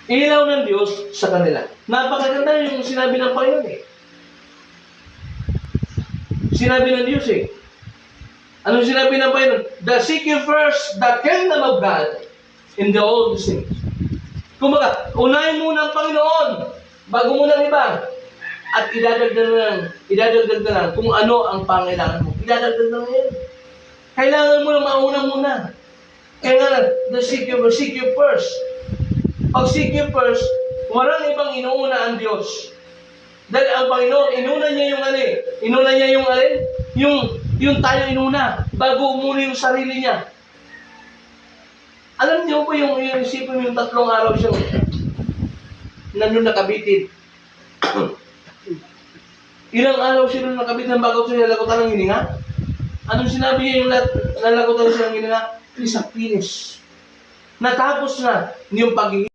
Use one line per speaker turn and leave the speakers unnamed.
Ilaw ng Diyos sa kanila. Napakaganda yung sinabi ng Panginoon eh. Sinabi ng Diyos eh. Anong sinabi ng Panginoon? The seek ye first the kingdom of God in the old things. Kumbaga, unahin muna ang Panginoon bago muna ang iba. At idadagdag na lang kung ano ang pangailangan mo. Idadagdag na lang yan. Kailangan mo na mauna muna. Kaya nga, seek you first. Pag seek you first, walang ibang inuuna ang Diyos. Dahil ang Panginoon, inuna niya yung alin? Inuna niya yung alin? Yung tayo inuna, bago umuna yung sarili niya. Alam niyo po yung isipin yung 3 araw siyang nandun nakabitin. Ilang araw siya nung nakabitin bago siya nalagutan ng hininga? Anong sinabi niya yung nalagutan siya ng hininga? It's a finish. Natapos na yung pagiging